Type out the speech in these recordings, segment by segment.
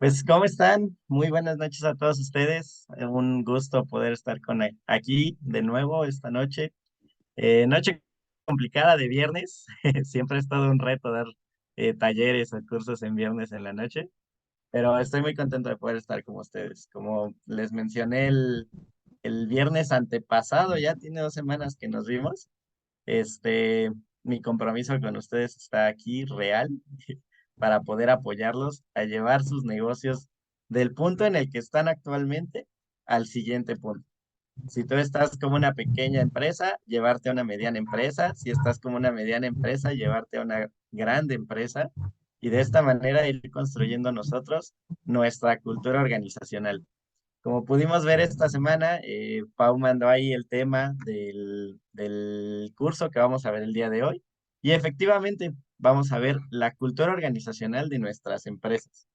Pues, ¿cómo están? Muy buenas noches a todos ustedes. Un gusto poder estar aquí de nuevo esta noche. Noche complicada de viernes. Siempre es todo un reto dar talleres o cursos en viernes en la noche, pero estoy muy contento de poder estar con ustedes. Como les mencioné el viernes antepasado, ya tiene 2 semanas que nos vimos. Este, Mi compromiso con ustedes está aquí real para poder apoyarlos a llevar sus negocios del punto en el que están actualmente al siguiente punto. Si tú estás como una pequeña empresa, llevarte a una mediana empresa. Si estás como una mediana empresa, llevarte a una grande empresa. Y de esta manera ir construyendo nosotros nuestra cultura organizacional. Como pudimos ver esta semana, Pau mandó ahí el tema del curso que vamos a ver el día de hoy. Y efectivamente, vamos a ver la cultura organizacional de nuestras empresas.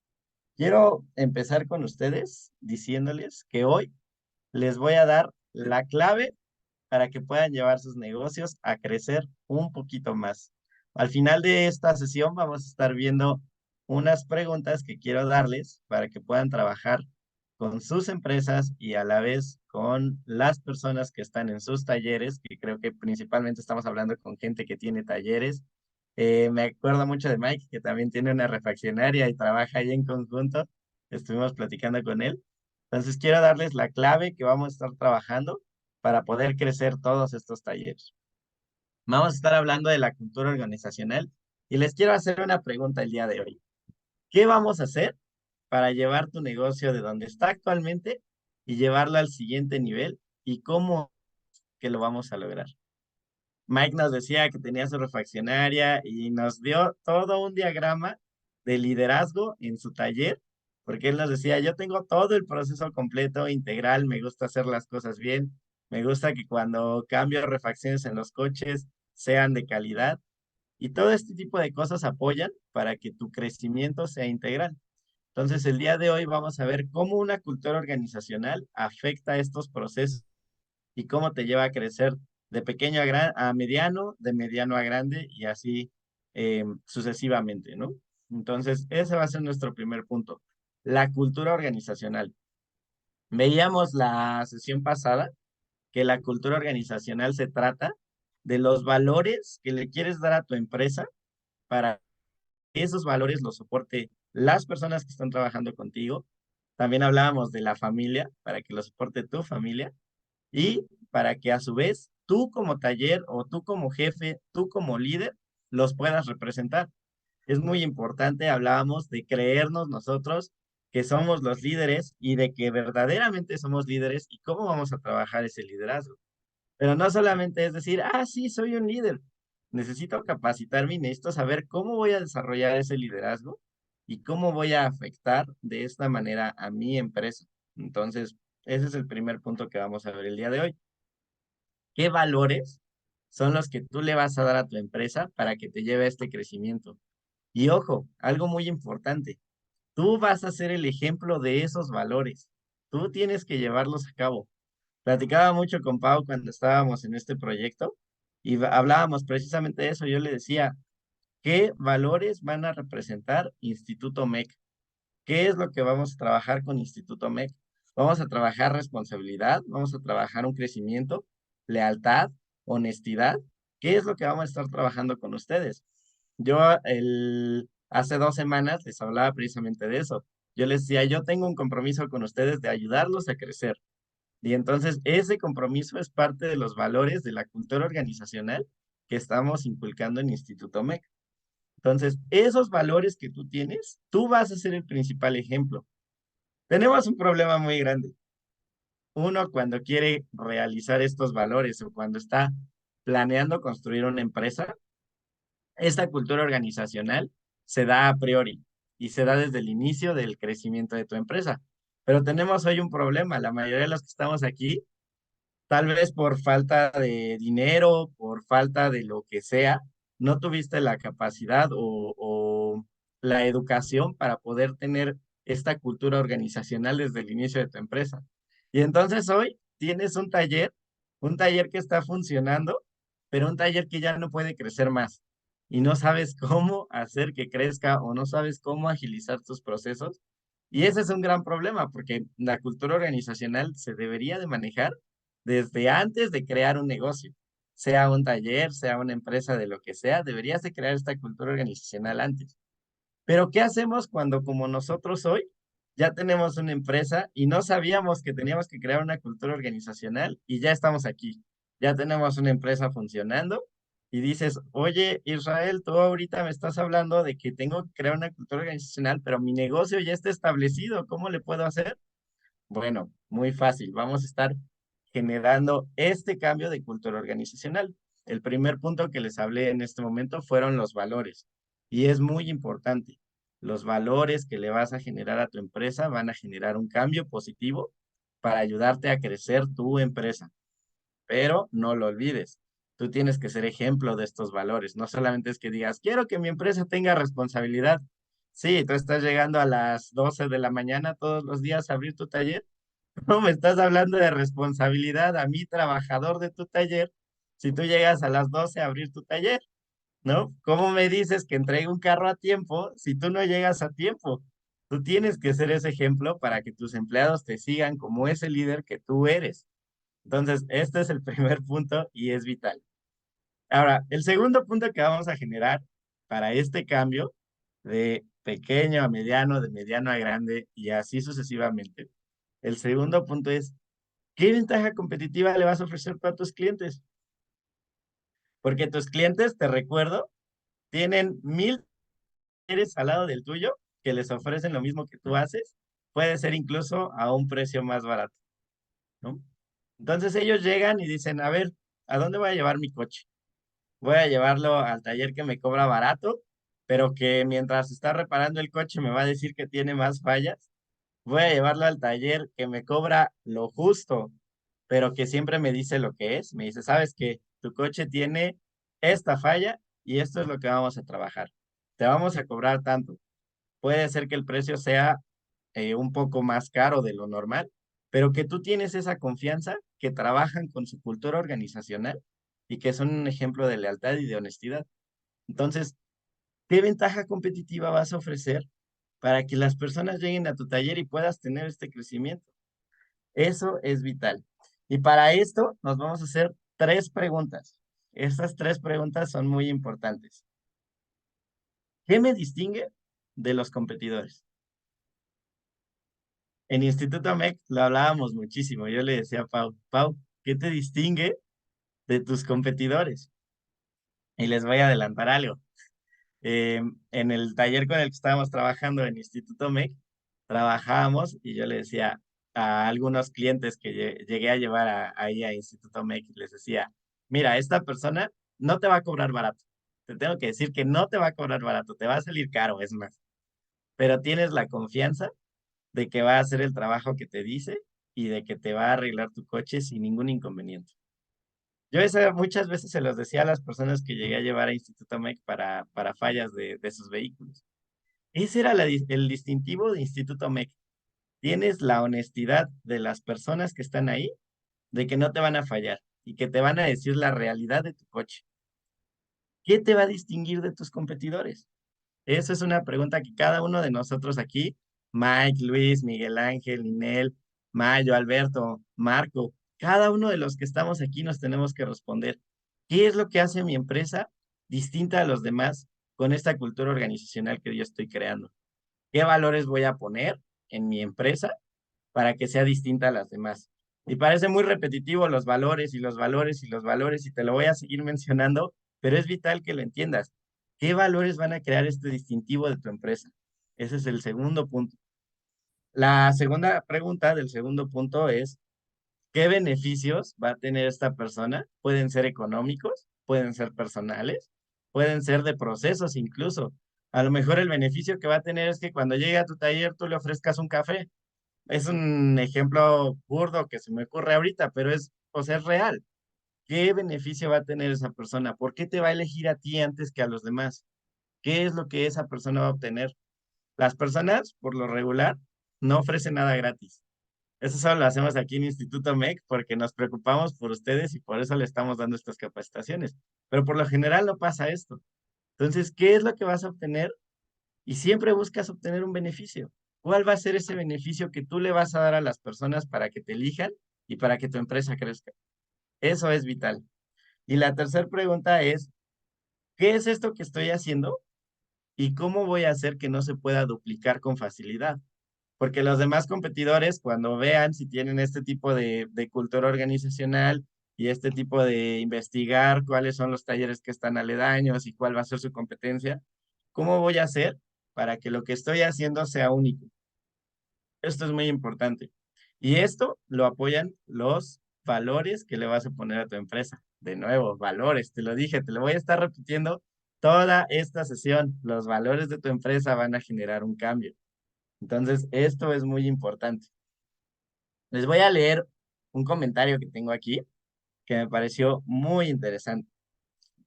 Quiero empezar con ustedes diciéndoles que hoy les voy a dar la clave para que puedan llevar sus negocios a crecer un poquito más. Al final de esta sesión vamos a estar viendo unas preguntas que quiero darles para que puedan trabajar con sus empresas y a la vez con las personas que están en sus talleres, que creo que principalmente estamos hablando con gente que tiene talleres. Me acuerdo mucho de Mike, que también tiene una refaccionaria y trabaja ahí en conjunto. Estuvimos platicando con él. Entonces quiero darles la clave que vamos a estar trabajando para poder crecer todos estos talleres. Vamos a estar hablando de la cultura organizacional y les quiero hacer una pregunta el día de hoy. ¿Qué vamos a hacer para llevar tu negocio de donde está actualmente y llevarlo al siguiente nivel? ¿Y cómo que lo vamos a lograr? Mike nos decía que tenía su refaccionaria y nos dio todo un diagrama de liderazgo en su taller, porque él nos decía, yo tengo todo el proceso completo, integral, me gusta hacer las cosas bien, me gusta que cuando cambio refacciones en los coches sean de calidad y todo este tipo de cosas apoyan para que tu crecimiento sea integral. Entonces, el día de hoy vamos a ver cómo una cultura organizacional afecta estos procesos y cómo te lleva a crecer de pequeño a mediano, de mediano a grande y así sucesivamente, ¿no? Entonces, ese va a ser nuestro primer punto, la cultura organizacional. Veíamos la sesión pasada que la cultura organizacional se trata de los valores que le quieres dar a tu empresa para que esos valores los soporte las personas que están trabajando contigo. También hablábamos de la familia, para que lo soporte tu familia y para que a su vez tú como taller o tú como jefe, tú como líder, los puedas representar. Es muy importante, hablábamos de creernos nosotros que somos los líderes y de que verdaderamente somos líderes y cómo vamos a trabajar ese liderazgo. Pero no solamente es decir, sí, soy un líder. Necesito capacitarme y necesito saber cómo voy a desarrollar ese liderazgo y cómo voy a afectar de esta manera a mi empresa. Entonces, ese es el primer punto que vamos a ver el día de hoy. ¿Qué valores son los que tú le vas a dar a tu empresa para que te lleve a este crecimiento? Y ojo, algo muy importante, tú vas a ser el ejemplo de esos valores. Tú tienes que llevarlos a cabo. Platicaba mucho con Pau cuando estábamos en este proyecto y hablábamos precisamente de eso. Yo le decía, ¿qué valores van a representar Instituto MEC? ¿Qué es lo que vamos a trabajar con Instituto MEC? Vamos a trabajar responsabilidad, vamos a trabajar un crecimiento, lealtad, honestidad. ¿Qué es lo que vamos a estar trabajando con ustedes? Yo hace 2 semanas les hablaba precisamente de eso. Yo les decía, yo tengo un compromiso con ustedes de ayudarlos a crecer. Y entonces ese compromiso es parte de los valores de la cultura organizacional que estamos inculcando en Instituto MEC. Entonces, esos valores que tú tienes, tú vas a ser el principal ejemplo. Tenemos un problema muy grande. Uno, cuando quiere realizar estos valores o cuando está planeando construir una empresa, esta cultura organizacional se da a priori y se da desde el inicio del crecimiento de tu empresa. Pero tenemos hoy un problema. La mayoría de los que estamos aquí, tal vez por falta de dinero, por falta de lo que sea, no tuviste la capacidad o la educación para poder tener esta cultura organizacional desde el inicio de tu empresa. Y entonces hoy tienes un taller que está funcionando, pero un taller que ya no puede crecer más. Y no sabes cómo hacer que crezca o no sabes cómo agilizar tus procesos Y ese es un gran problema porque la cultura organizacional se debería de manejar desde antes de crear un negocio, sea un taller, sea una empresa de lo que sea, deberías de crear esta cultura organizacional antes. Pero ¿qué hacemos cuando como nosotros hoy ya tenemos una empresa y no sabíamos que teníamos que crear una cultura organizacional y ya estamos aquí? Ya tenemos una empresa funcionando y dices, oye, Israel, tú ahorita me estás hablando de que tengo que crear una cultura organizacional, pero mi negocio ya está establecido, ¿cómo le puedo hacer? Bueno, muy fácil. Vamos a estar generando este cambio de cultura organizacional. El primer punto que les hablé en este momento fueron los valores. Y es muy importante. Los valores que le vas a generar a tu empresa van a generar un cambio positivo para ayudarte a crecer tu empresa. Pero no lo olvides. Tú tienes que ser ejemplo de estos valores. No solamente es que digas, quiero que mi empresa tenga responsabilidad. Sí, tú estás llegando a las 12 de la mañana todos los días a abrir tu taller. No me estás hablando de responsabilidad a mí, trabajador de tu taller, si tú llegas a las 12 a abrir tu taller, ¿no? ¿Cómo me dices que entregue un carro a tiempo si tú no llegas a tiempo? Tú tienes que ser ese ejemplo para que tus empleados te sigan como ese líder que tú eres. Entonces, este es el primer punto y es vital. Ahora, el segundo punto que vamos a generar para este cambio de pequeño a mediano, de mediano a grande y así sucesivamente. El segundo punto es, ¿qué ventaja competitiva le vas a ofrecer tú a tus clientes? Porque tus clientes, te recuerdo, tienen 1,000 al lado del tuyo que les ofrecen lo mismo que tú haces. Puede ser incluso a un precio más barato, ¿no? Entonces ellos llegan y dicen, a ver, ¿a dónde voy a llevar mi coche? Voy a llevarlo al taller que me cobra barato, pero que mientras está reparando el coche me va a decir que tiene más fallas. Voy a llevarlo al taller que me cobra lo justo, pero que siempre me dice lo que es. Me dice, sabes que tu coche tiene esta falla y esto es lo que vamos a trabajar. Te vamos a cobrar tanto. Puede ser que el precio sea un poco más caro de lo normal, pero que tú tienes esa confianza, que trabajan con su cultura organizacional y que son un ejemplo de lealtad y de honestidad. Entonces, ¿qué ventaja competitiva vas a ofrecer para que las personas lleguen a tu taller y puedas tener este crecimiento? Eso es vital. Y para esto nos vamos a hacer tres preguntas. Estas tres preguntas son muy importantes. ¿Qué me distingue de los competidores? En Instituto MEC lo hablábamos muchísimo. Yo le decía a Pau, Pau, ¿qué te distingue de tus competidores? Y les voy a adelantar algo. En el taller con el que estábamos trabajando en Instituto MEC, trabajábamos y yo le decía a algunos clientes que llegué a llevar ahí a Instituto MEC, les decía, mira, esta persona no te va a cobrar barato. Te tengo que decir que no te va a cobrar barato, te va a salir caro, es más. Pero tienes la confianza de que va a hacer el trabajo que te dice y de que te va a arreglar tu coche sin ningún inconveniente. Yo eso muchas veces se los decía a las personas que llegué a llevar a Instituto MEC para fallas de sus vehículos. Ese era el distintivo de Instituto MEC. Tienes la honestidad de las personas que están ahí, de que no te van a fallar y que te van a decir la realidad de tu coche. ¿Qué te va a distinguir de tus competidores? Esa es una pregunta que cada uno de nosotros aquí, Mike, Luis, Miguel Ángel, Ninel, Mayo, Alberto, Marco, cada uno de los que estamos aquí nos tenemos que responder. ¿Qué es lo que hace mi empresa distinta a los demás con esta cultura organizacional que yo estoy creando? ¿Qué valores voy a poner en mi empresa para que sea distinta a las demás? Y parece muy repetitivo los valores y los valores y los valores, y te lo voy a seguir mencionando, pero es vital que lo entiendas. ¿Qué valores van a crear este distintivo de tu empresa? Ese es el segundo punto. La segunda pregunta del segundo punto es, ¿qué beneficios va a tener esta persona? Pueden ser económicos, pueden ser personales, pueden ser de procesos incluso. A lo mejor el beneficio que va a tener es que cuando llegue a tu taller tú le ofrezcas un café. Es un ejemplo burdo que se me ocurre ahorita, pero es, o sea, es real. ¿Qué beneficio va a tener esa persona? ¿Por qué te va a elegir a ti antes que a los demás? ¿Qué es lo que esa persona va a obtener? Las personas, por lo regular, no ofrecen nada gratis. Eso solo lo hacemos aquí en Instituto MEC porque nos preocupamos por ustedes y por eso le estamos dando estas capacitaciones. Pero por lo general no pasa esto. Entonces, ¿qué es lo que vas a obtener? Y siempre buscas obtener un beneficio. ¿Cuál va a ser ese beneficio que tú le vas a dar a las personas para que te elijan y para que tu empresa crezca? Eso es vital. Y la tercera pregunta es, ¿qué es esto que estoy haciendo y cómo voy a hacer que no se pueda duplicar con facilidad? Porque los demás competidores, cuando vean si tienen este tipo de cultura organizacional y este tipo de investigar cuáles son los talleres que están aledaños y cuál va a ser su competencia, ¿cómo voy a hacer para que lo que estoy haciendo sea único? Esto es muy importante. Y esto lo apoyan los valores que le vas a poner a tu empresa. De nuevo, valores, te lo dije, te lo voy a estar repitiendo toda esta sesión. Los valores de tu empresa van a generar un cambio. Entonces, esto es muy importante. Les voy a leer un comentario que tengo aquí que me pareció muy interesante.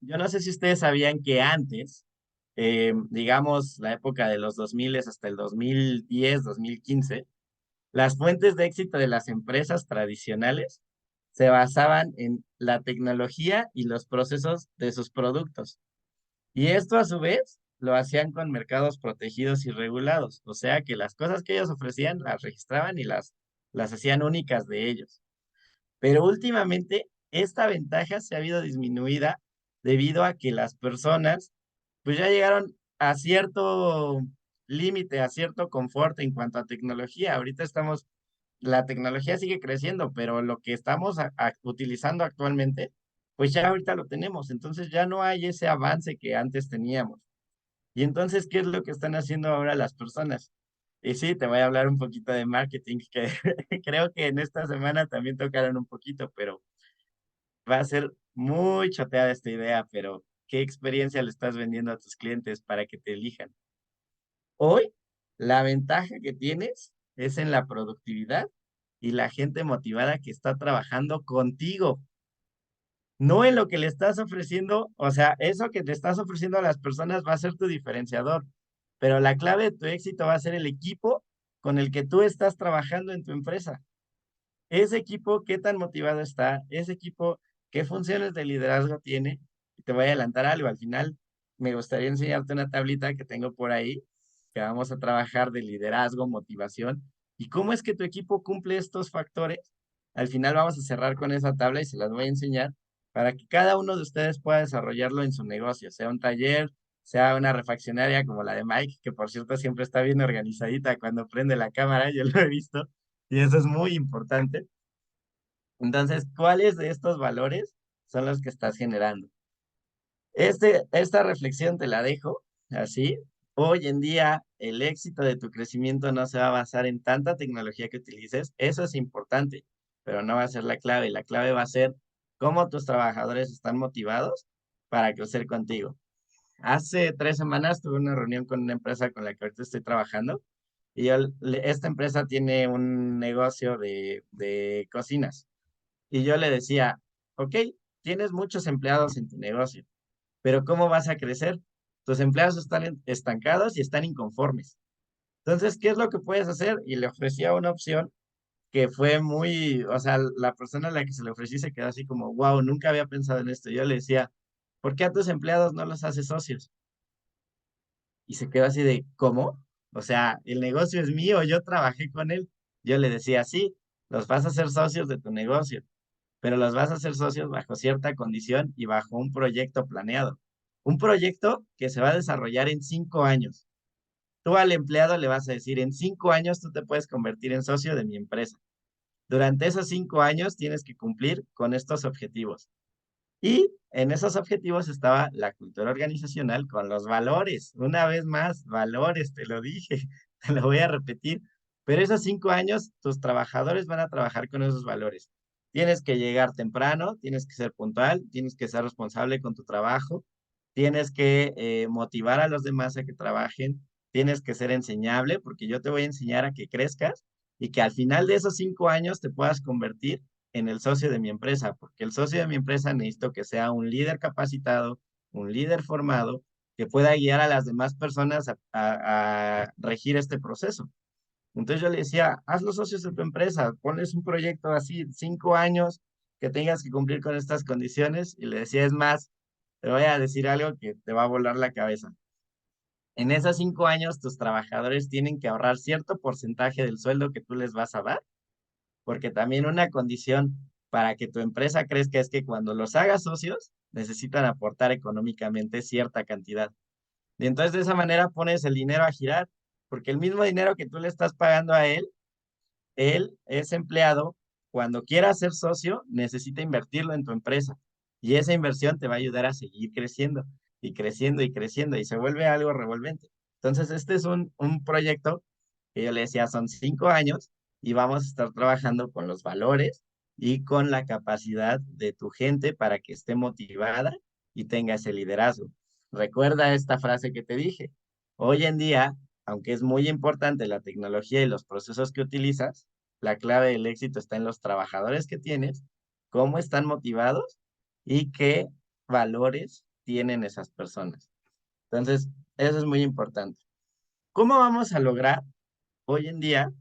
Yo no sé si ustedes sabían que antes, digamos, la época de los 2000 hasta el 2010, 2015, las fuentes de éxito de las empresas tradicionales se basaban en la tecnología y los procesos de sus productos. Y esto a su vez lo hacían con mercados protegidos y regulados. O sea que las cosas que ellos ofrecían las registraban y las hacían únicas de ellos. Pero últimamente esta ventaja se ha habido disminuida debido a que las personas pues ya llegaron a cierto límite, a cierto confort en cuanto a tecnología. Ahorita estamos, la tecnología sigue creciendo, pero lo que estamos utilizando actualmente, pues ya ahorita lo tenemos. Entonces ya no hay ese avance que antes teníamos. Y entonces, ¿qué es lo que están haciendo ahora las personas? Y sí, te voy a hablar un poquito de marketing, que creo que en esta semana también tocaron un poquito, pero va a ser muy choteada esta idea, pero ¿qué experiencia le estás vendiendo a tus clientes para que te elijan? Hoy, la ventaja que tienes es en la productividad y la gente motivada que está trabajando contigo, no en lo que le estás ofreciendo. O sea, eso que te estás ofreciendo a las personas va a ser tu diferenciador, pero la clave de tu éxito va a ser el equipo con el que tú estás trabajando en tu empresa. Ese equipo, ¿qué tan motivado está? Ese equipo, ¿qué funciones de liderazgo tiene? Y te voy a adelantar algo. Al final, me gustaría enseñarte una tablita que tengo por ahí, que vamos a trabajar de liderazgo, motivación, y cómo es que tu equipo cumple estos factores. Al final vamos a cerrar con esa tabla y se las voy a enseñar para que cada uno de ustedes pueda desarrollarlo en su negocio, sea un taller, sea una refaccionaria como la de Mike, que por cierto siempre está bien organizadita cuando prende la cámara, yo lo he visto, y eso es muy importante. Entonces, ¿cuáles de estos valores son los que estás generando? Esta reflexión te la dejo así. Hoy en día, el éxito de tu crecimiento no se va a basar en tanta tecnología que utilices. Eso es importante, pero no va a ser la clave. La clave va a ser cómo tus trabajadores están motivados para crecer contigo. Hace 3 semanas tuve una reunión con una empresa con la que ahorita estoy trabajando y esta empresa tiene un negocio de cocinas. Y yo le decía, ok, tienes muchos empleados en tu negocio, pero ¿cómo vas a crecer? Tus empleados están estancados y están inconformes. Entonces, ¿qué es lo que puedes hacer? Y le ofrecía una opción que fue muy, o sea, la persona a la que se le ofrecí se quedó así como, wow, nunca había pensado en esto. Yo le decía, ¿por qué a tus empleados no los haces socios? Y se quedó así de, ¿cómo? O sea, el negocio es mío, yo trabajé con él. Yo le decía, sí, los vas a hacer socios de tu negocio, pero los vas a hacer socios bajo cierta condición y bajo un proyecto planeado. Un proyecto que se va a desarrollar en 5 años. Tú al empleado le vas a decir, en 5 años tú te puedes convertir en socio de mi empresa. Durante esos 5 años tienes que cumplir con estos objetivos. Y en esos objetivos estaba la cultura organizacional con los valores. Una vez más, valores, te lo dije, te lo voy a repetir. Pero esos 5 años, tus trabajadores van a trabajar con esos valores. Tienes que llegar temprano, tienes que ser puntual, tienes que ser responsable con tu trabajo, tienes que motivar a los demás a que trabajen, tienes que ser enseñable, porque yo te voy a enseñar a que crezcas y que al final de esos 5 años te puedas convertir en el socio de mi empresa, porque el socio de mi empresa necesito que sea un líder capacitado, un líder formado, que pueda guiar a las demás personas a regir este proceso. Entonces yo le decía, haz los socios de tu empresa, ponles un proyecto así, 5 años, que tengas que cumplir con estas condiciones, y le decía, es más, te voy a decir algo que te va a volar la cabeza. En esos 5 años, tus trabajadores tienen que ahorrar cierto porcentaje del sueldo que tú les vas a dar, porque también una condición para que tu empresa crezca es que cuando los hagas socios, necesitan aportar económicamente cierta cantidad. Y entonces de esa manera pones el dinero a girar, porque el mismo dinero que tú le estás pagando a él es empleado, cuando quiera ser socio, necesita invertirlo en tu empresa. Y esa inversión te va a ayudar a seguir creciendo y creciendo y creciendo y se vuelve algo revolvente. Entonces, este es un proyecto que yo le decía, son 5 años y vamos a estar trabajando con los valores y con la capacidad de tu gente para que esté motivada y tenga ese liderazgo. Recuerda esta frase que te dije. Hoy en día, aunque es muy importante la tecnología y los procesos que utilizas, la clave del éxito está en los trabajadores que tienes, cómo están motivados y qué valores tienen esas personas. Entonces, eso es muy importante. ¿Cómo vamos a lograr hoy en día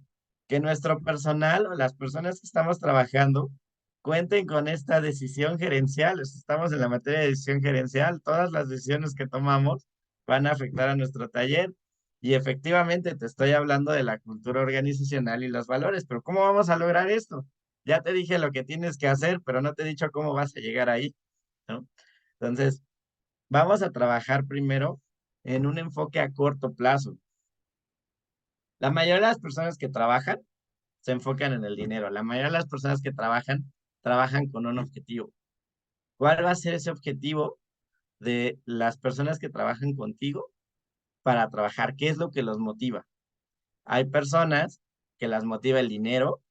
que nuestro personal o las personas que estamos trabajando cuenten con esta decisión gerencial? Estamos en la materia de decisión gerencial, todas las decisiones que tomamos van a afectar a nuestro taller y efectivamente te estoy hablando de la cultura organizacional y los valores, pero ¿cómo vamos a lograr esto? Ya te dije lo que tienes que hacer, pero no te he dicho cómo vas a llegar ahí, ¿no? Entonces, vamos a trabajar primero en un enfoque a corto plazo. La mayoría de las personas que trabajan se enfocan en el dinero. La mayoría de las personas que trabajan con un objetivo. ¿Cuál va a ser ese objetivo de las personas que trabajan contigo para trabajar? ¿Qué es lo que los motiva? Hay personas que las motiva el dinero,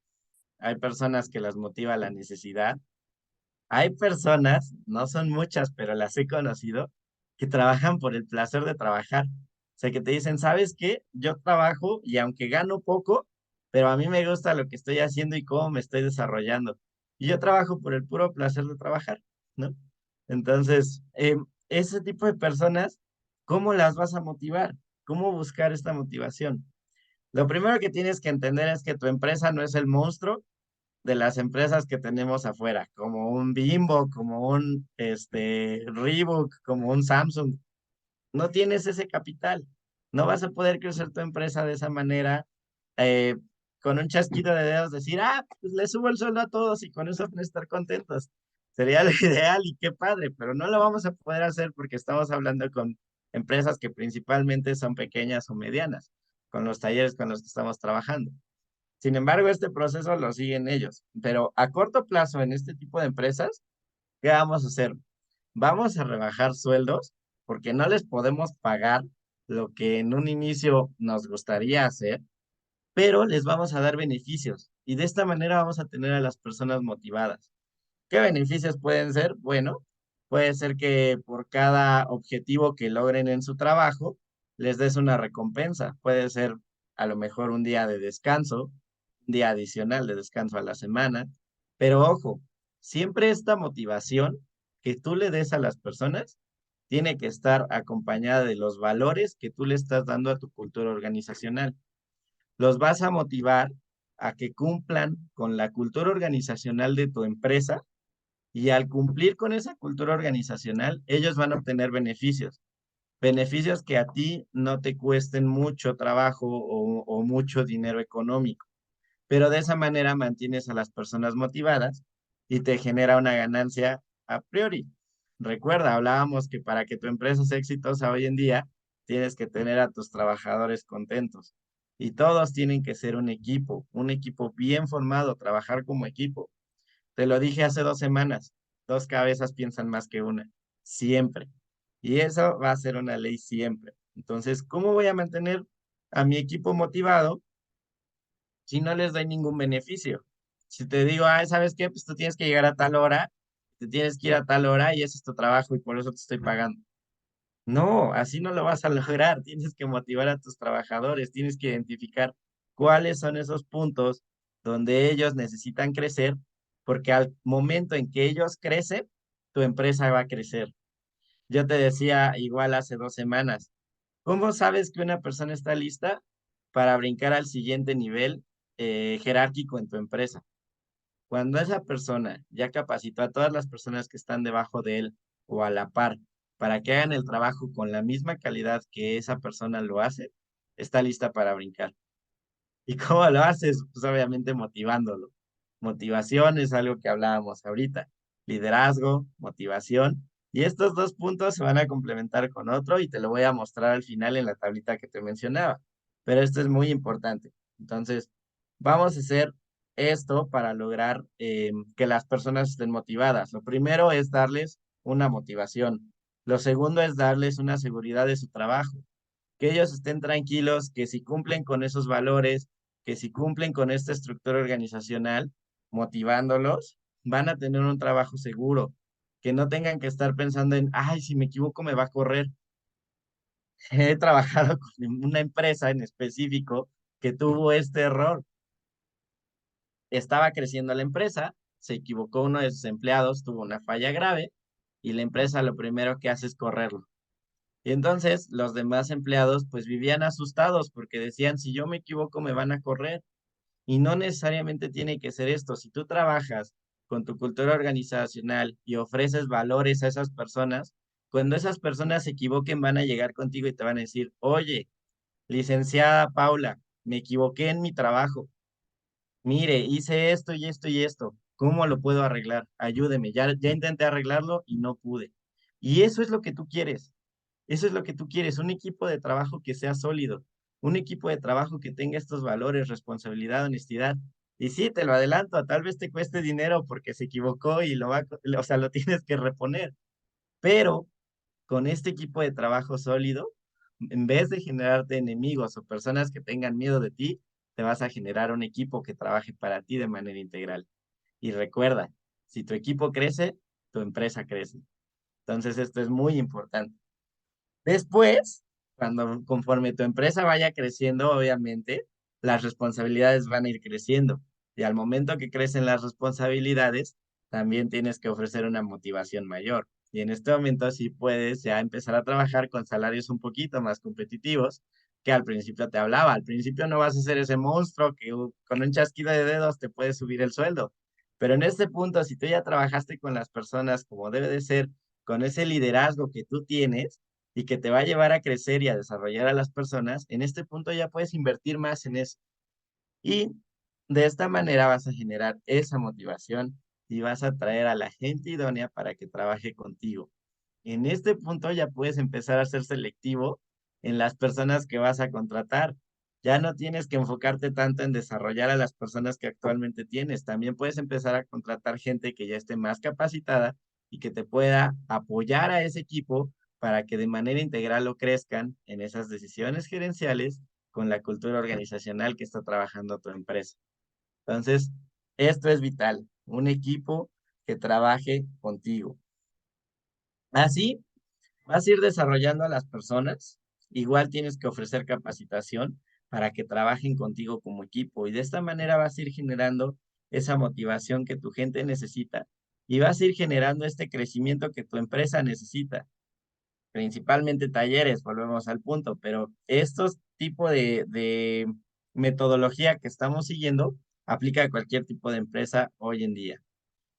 hay personas que las motiva la necesidad, hay personas, no son muchas, pero las he conocido, que trabajan por el placer de trabajar. O sea, que te dicen, ¿sabes qué? Yo trabajo y aunque gano poco, pero a mí me gusta lo que estoy haciendo y cómo me estoy desarrollando. Y yo trabajo por el puro placer de trabajar, ¿no? Entonces, ese tipo de personas, ¿cómo las vas a motivar? ¿Cómo buscar esta motivación? Lo primero que tienes que entender es que tu empresa no es el monstruo de las empresas que tenemos afuera, como un Bimbo, como un Reebok, como un Samsung. No tienes ese capital. No vas a poder crecer tu empresa de esa manera, eh, con un chasquido de dedos, decir, pues le subo el sueldo a todos y con eso van a estar contentos. Sería lo ideal y qué padre, pero no lo vamos a poder hacer porque estamos hablando con empresas que principalmente son pequeñas o medianas, con los talleres con los que estamos trabajando. Sin embargo, este proceso lo siguen ellos. Pero a corto plazo, en este tipo de empresas, ¿qué vamos a hacer? Vamos a rebajar sueldos porque no les podemos pagar lo que en un inicio nos gustaría hacer, pero les vamos a dar beneficios. Y de esta manera vamos a tener a las personas motivadas. ¿Qué beneficios pueden ser? Bueno, puede ser que por cada objetivo que logren en su trabajo, les des una recompensa. Puede ser a lo mejor un día de descanso, un día adicional de descanso a la semana. Pero ojo, siempre esta motivación que tú le des a las personas tiene que estar acompañada de los valores que tú le estás dando a tu cultura organizacional. Los vas a motivar a que cumplan con la cultura organizacional de tu empresa y al cumplir con esa cultura organizacional, ellos van a obtener beneficios. Beneficios que a ti no te cuesten mucho trabajo o mucho dinero económico. Pero de esa manera mantienes a las personas motivadas y te genera una ganancia a priori. Recuerda, hablábamos que para que tu empresa sea exitosa hoy en día, tienes que tener a tus trabajadores contentos. Y todos tienen que ser un equipo bien formado, trabajar como equipo. Te lo dije hace 2 semanas, dos cabezas piensan más que una, siempre. Y eso va a ser una ley siempre. Entonces, ¿cómo voy a mantener a mi equipo motivado si no les doy ningún beneficio? Si te digo, ¿sabes qué? Pues tú tienes que llegar a tal hora, te tienes que ir a tal hora y ese es tu trabajo y por eso te estoy pagando. No, así no lo vas a lograr. Tienes que motivar a tus trabajadores, tienes que identificar cuáles son esos puntos donde ellos necesitan crecer, porque al momento en que ellos crecen, tu empresa va a crecer. Yo te decía igual hace 2 semanas, ¿cómo sabes que una persona está lista para brincar al siguiente nivel jerárquico en tu empresa? Cuando esa persona ya capacitó a todas las personas que están debajo de él o a la par para que hagan el trabajo con la misma calidad que esa persona lo hace, está lista para brincar. ¿Y cómo lo haces? Pues obviamente motivándolo. Motivación es algo que hablábamos ahorita. Liderazgo, motivación. Y estos dos puntos se van a complementar con otro y te lo voy a mostrar al final en la tablita que te mencionaba. Pero esto es muy importante. Entonces, vamos a hacer esto para lograr que las personas estén motivadas. Lo primero es darles una motivación. Lo segundo es darles una seguridad de su trabajo, que ellos estén tranquilos, que si cumplen con esos valores, que si cumplen con esta estructura organizacional, motivándolos, van a tener un trabajo seguro, que no tengan que estar pensando en, ay, si me equivoco me va a correr. He trabajado con una empresa en específico que tuvo este error. Estaba creciendo la empresa, se equivocó uno de sus empleados, tuvo una falla grave y la empresa lo primero que hace es correrlo. Y entonces los demás empleados pues vivían asustados porque decían, si yo me equivoco me van a correr. Y no necesariamente tiene que ser esto. Si tú trabajas con tu cultura organizacional y ofreces valores a esas personas, cuando esas personas se equivoquen van a llegar contigo y te van a decir, oye, licenciada Paula, me equivoqué en mi trabajo. Mire, hice esto y esto y esto. ¿Cómo lo puedo arreglar? Ayúdeme. Ya intenté arreglarlo y no pude. Y eso es lo que tú quieres. Eso es lo que tú quieres, un equipo de trabajo que sea sólido, un equipo de trabajo que tenga estos valores, responsabilidad, honestidad. Y sí, te lo adelanto, tal vez te cueste dinero porque se equivocó y o sea, lo tienes que reponer, pero con este equipo de trabajo sólido, en vez de generarte enemigos o personas que tengan miedo de ti, te vas a generar un equipo que trabaje para ti de manera integral. Y recuerda, si tu equipo crece, tu empresa crece. Entonces, esto es muy importante. Después, conforme tu empresa vaya creciendo, obviamente, las responsabilidades van a ir creciendo. Y al momento que crecen las responsabilidades, también tienes que ofrecer una motivación mayor. Y en este momento sí puedes ya empezar a trabajar con salarios un poquito más competitivos que al principio te hablaba. Al principio no vas a ser ese monstruo que con un chasquido de dedos te puede subir el sueldo. Pero en este punto, si tú ya trabajaste con las personas como debe de ser, con ese liderazgo que tú tienes, y que te va a llevar a crecer y a desarrollar a las personas, en este punto ya puedes invertir más en eso. Y de esta manera vas a generar esa motivación y vas a atraer a la gente idónea para que trabaje contigo. En este punto ya puedes empezar a ser selectivo en las personas que vas a contratar. Ya no tienes que enfocarte tanto en desarrollar a las personas que actualmente tienes. También puedes empezar a contratar gente que ya esté más capacitada y que te pueda apoyar a ese equipo para que de manera integral lo crezcan en esas decisiones gerenciales con la cultura organizacional que está trabajando tu empresa. Entonces, esto es vital, un equipo que trabaje contigo. Así vas a ir desarrollando a las personas. Igual tienes que ofrecer capacitación para que trabajen contigo como equipo y de esta manera vas a ir generando esa motivación que tu gente necesita y vas a ir generando este crecimiento que tu empresa necesita. Principalmente talleres, volvemos al punto, pero estos tipos de metodología que estamos siguiendo aplica a cualquier tipo de empresa hoy en día.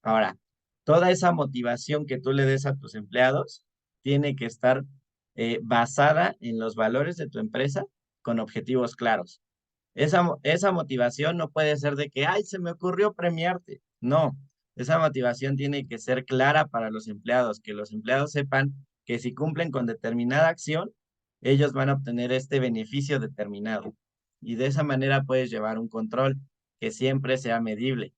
Ahora, toda esa motivación que tú le des a tus empleados tiene que estar basada en los valores de tu empresa con objetivos claros. Esa motivación no puede ser de que, ay, se me ocurrió premiarte. No, esa motivación tiene que ser clara para los empleados, que los empleados sepan que si cumplen con determinada acción, ellos van a obtener este beneficio determinado. Y de esa manera puedes llevar un control que siempre sea medible.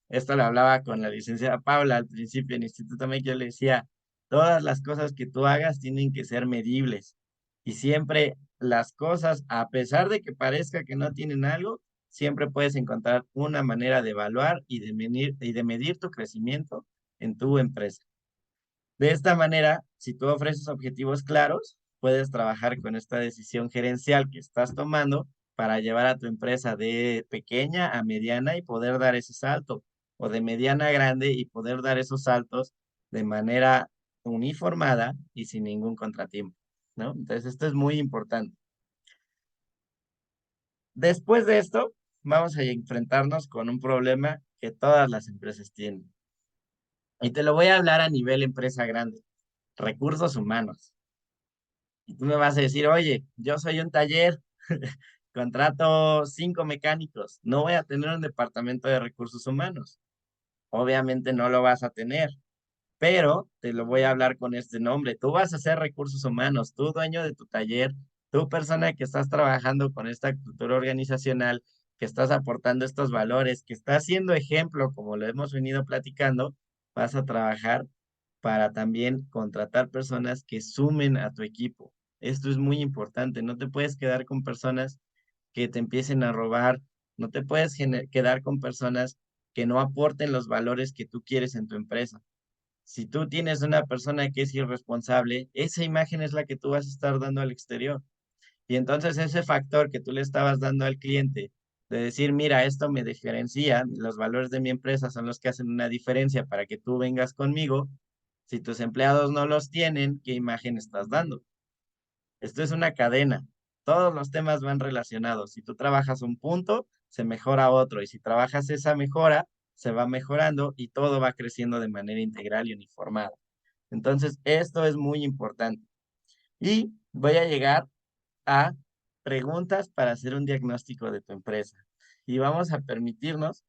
Esto lo hablaba con la licenciada Paula al principio en Instituto MEC. Yo le decía, todas las cosas que tú hagas tienen que ser medibles. Y siempre las cosas, a pesar de que parezca que no tienen algo, siempre puedes encontrar una manera de evaluar y de medir tu crecimiento en tu empresa. De esta manera, si tú ofreces objetivos claros, puedes trabajar con esta decisión gerencial que estás tomando para llevar a tu empresa de pequeña a mediana y poder dar ese salto, o de mediana a grande y poder dar esos saltos de manera uniformada y sin ningún contratiempo, ¿no? Entonces, esto es muy importante. Después de esto, vamos a enfrentarnos con un problema que todas las empresas tienen. Y te lo voy a hablar a nivel empresa grande. recursos humanos. Y tú me vas a decir, oye, yo soy un taller, contrato 5 mecánicos, no voy a tener un departamento de recursos humanos. Obviamente no lo vas a tener, pero te lo voy a hablar con este nombre. Tú vas a ser recursos humanos, tú dueño de tu taller, tú persona que estás trabajando con esta cultura organizacional, que estás aportando estos valores, que estás siendo ejemplo, como lo hemos venido platicando, vas a trabajar para también contratar personas que sumen a tu equipo. Esto es muy importante, no te puedes quedar con personas que te empiecen a robar, no te puedes quedar con personas que no aporten los valores que tú quieres en tu empresa. Si tú tienes una persona que es irresponsable, esa imagen es la que tú vas a estar dando al exterior. Y entonces ese factor que tú le estabas dando al cliente, de decir, mira, esto me diferencia, los valores de mi empresa son los que hacen una diferencia para que tú vengas conmigo. Si tus empleados no los tienen, ¿qué imagen estás dando? Esto es una cadena. Todos los temas van relacionados. Si tú trabajas un punto, se mejora otro. Y si trabajas esa mejora, se va mejorando y todo va creciendo de manera integral y uniformada. Entonces, esto es muy importante. Y voy a llegar a preguntas para hacer un diagnóstico de tu empresa. Y vamos a permitirnos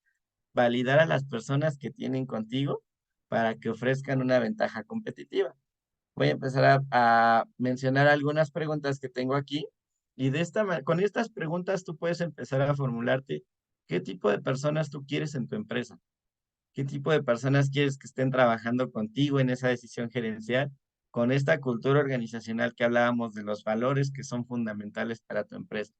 validar a las personas que tienen contigo para que ofrezcan una ventaja competitiva. Voy a empezar a mencionar algunas preguntas que tengo aquí y con estas preguntas tú puedes empezar a formularte qué tipo de personas tú quieres en tu empresa, qué tipo de personas quieres que estén trabajando contigo en esa decisión gerencial, con esta cultura organizacional que hablábamos de los valores que son fundamentales para tu empresa.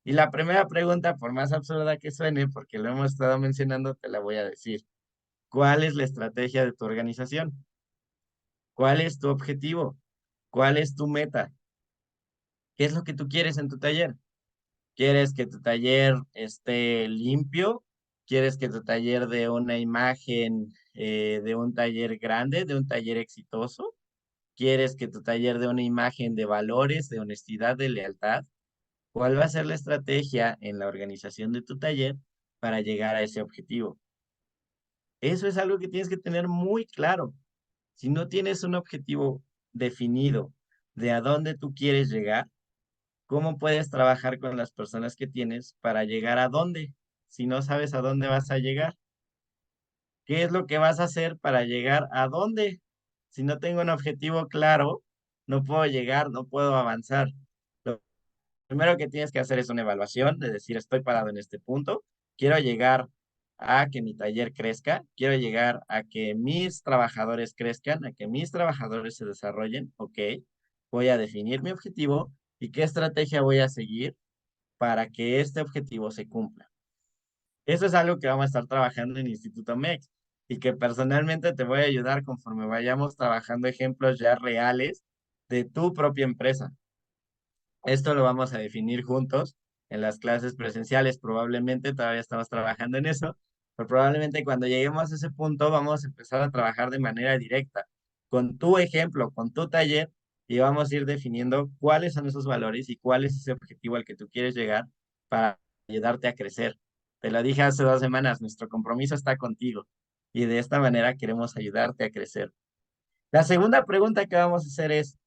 Y la primera pregunta, por más absurda que suene, porque lo hemos estado mencionando, te la voy a decir. ¿Cuál es la estrategia de tu organización? ¿Cuál es tu objetivo? ¿Cuál es tu meta? ¿Qué es lo que tú quieres en tu taller? ¿Quieres que tu taller esté limpio? ¿Quieres que tu taller dé una imagen de un taller grande, de un taller exitoso? ¿Quieres que tu taller dé una imagen de valores, de honestidad, de lealtad? ¿Cuál va a ser la estrategia en la organización de tu taller para llegar a ese objetivo? Eso es algo que tienes que tener muy claro. Si no tienes un objetivo definido de a dónde tú quieres llegar, ¿cómo puedes trabajar con las personas que tienes para llegar a dónde? Si no sabes a dónde vas a llegar, ¿qué es lo que vas a hacer para llegar a dónde? Si no tengo un objetivo claro, no puedo llegar, no puedo avanzar. Lo primero que tienes que hacer es una evaluación de decir, estoy parado en este punto, quiero llegar a que mi taller crezca, quiero llegar a que mis trabajadores crezcan, a que mis trabajadores se desarrollen, ok, voy a definir mi objetivo y qué estrategia voy a seguir para que este objetivo se cumpla. Eso es algo que vamos a estar trabajando en Instituto MEX y que personalmente te voy a ayudar conforme vayamos trabajando ejemplos ya reales de tu propia empresa. Esto lo vamos a definir juntos en las clases presenciales. Probablemente todavía estamos trabajando en eso, pero probablemente cuando lleguemos a ese punto vamos a empezar a trabajar de manera directa con tu ejemplo, con tu taller y vamos a ir definiendo cuáles son esos valores y cuál es ese objetivo al que tú quieres llegar para ayudarte a crecer. Te lo dije hace 2 semanas, nuestro compromiso está contigo y de esta manera queremos ayudarte a crecer. La segunda pregunta que vamos a hacer es,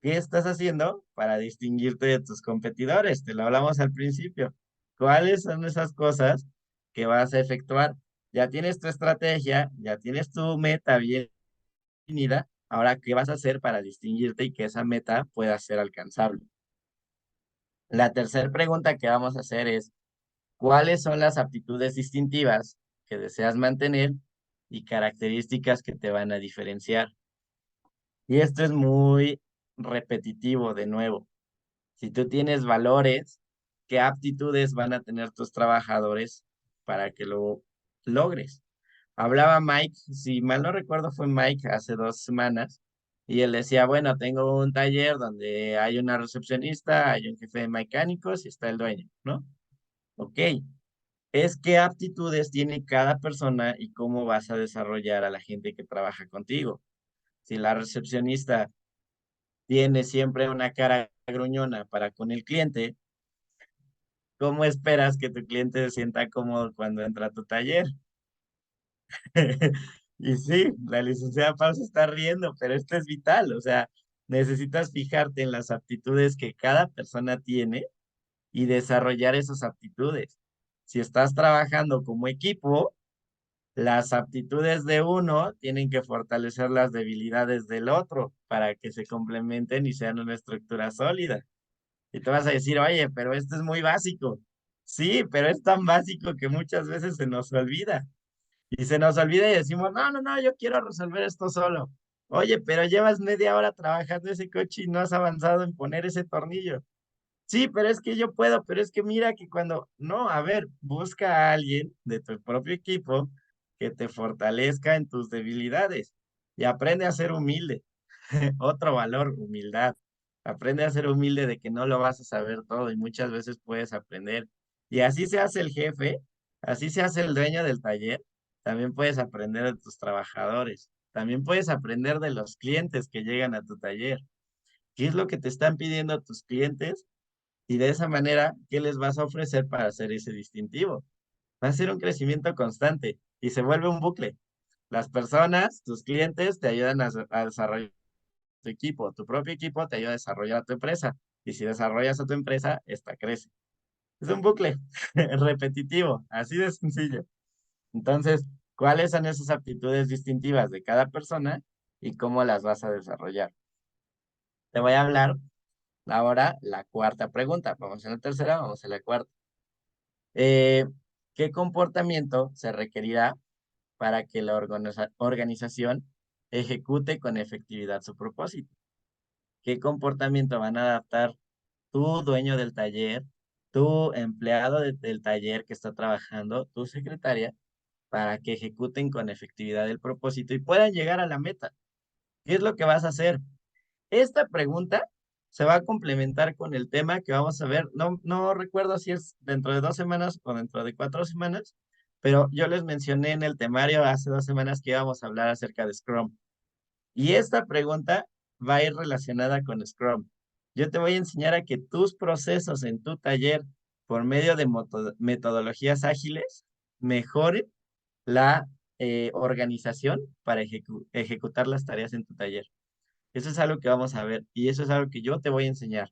¿qué estás haciendo para distinguirte de tus competidores? Te lo hablamos al principio. ¿Cuáles son esas cosas que vas a efectuar? Ya tienes tu estrategia, ya tienes tu meta bien definida. Ahora, ¿qué vas a hacer para distinguirte y que esa meta pueda ser alcanzable? La tercera pregunta que vamos a hacer es, ¿cuáles son las aptitudes distintivas que deseas mantener y características que te van a diferenciar? Y esto es muy repetitivo de nuevo. Si tú tienes valores, ¿qué aptitudes van a tener tus trabajadores para que lo logres? Hablaba Mike, si mal no recuerdo fue Mike hace 2 semanas, y él decía, bueno, tengo un taller donde hay una recepcionista, hay un jefe de mecánicos y está el dueño, ¿no? Ok, es qué aptitudes tiene cada persona y cómo vas a desarrollar a la gente que trabaja contigo. Si la recepcionista tiene siempre una cara gruñona para con el cliente, ¿cómo esperas que tu cliente se sienta cómodo cuando entra a tu taller? Y sí, la licenciada Pau se está riendo, pero esto es vital, o sea, necesitas fijarte en las aptitudes que cada persona tiene y desarrollar esas aptitudes. Si estás trabajando como equipo, las aptitudes de uno tienen que fortalecer las debilidades del otro para que se complementen y sean una estructura sólida. Y tú vas a decir, oye, pero esto es muy básico. Sí, pero es tan básico que muchas veces se nos olvida. Y se nos olvida y decimos, no, no, no, yo quiero resolver esto solo. Oye, pero llevas media hora trabajando ese coche y no has avanzado en poner ese tornillo. Sí, pero es que yo puedo, pero es que mira que cuando, no, a ver, busca a alguien de tu propio equipo que te fortalezca en tus debilidades y aprende a ser humilde. Otro valor, humildad. Aprende a ser humilde de que no lo vas a saber todo y muchas veces puedes aprender. Y así se hace el jefe, así se hace el dueño del taller. También puedes aprender de tus trabajadores. También puedes aprender de los clientes que llegan a tu taller. ¿Qué es lo que te están pidiendo tus clientes? Y de esa manera, ¿qué les vas a ofrecer para hacer ese distintivo? Va a ser un crecimiento constante y se vuelve un bucle. Las personas, tus clientes, te ayudan a desarrollar tu equipo. Tu propio equipo te ayuda a desarrollar a tu empresa. Y si desarrollas a tu empresa, esta crece. Es un bucle repetitivo, así de sencillo. Entonces, ¿cuáles son esas aptitudes distintivas de cada persona y cómo las vas a desarrollar? Te voy a hablar ahora la cuarta pregunta. Vamos a la tercera, vamos a la cuarta. Eh, ¿Qué comportamiento se requerirá para que la organización ejecute con efectividad su propósito? ¿Qué comportamiento van a adaptar tu dueño del taller, tu empleado del taller que está trabajando, tu secretaria, para que ejecuten con efectividad el propósito y puedan llegar a la meta? ¿Qué es lo que vas a hacer? Esta pregunta se va a complementar con el tema que vamos a ver. No, no recuerdo si es dentro de 2 semanas o dentro de 4 semanas, pero yo les mencioné en el temario hace 2 semanas que íbamos a hablar acerca de Scrum. Y esta pregunta va a ir relacionada con Scrum. Yo te voy a enseñar a que tus procesos en tu taller, por medio de metodologías ágiles, mejoren la organización para ejecutar las tareas en tu taller. Eso es algo que vamos a ver y eso es algo que yo te voy a enseñar.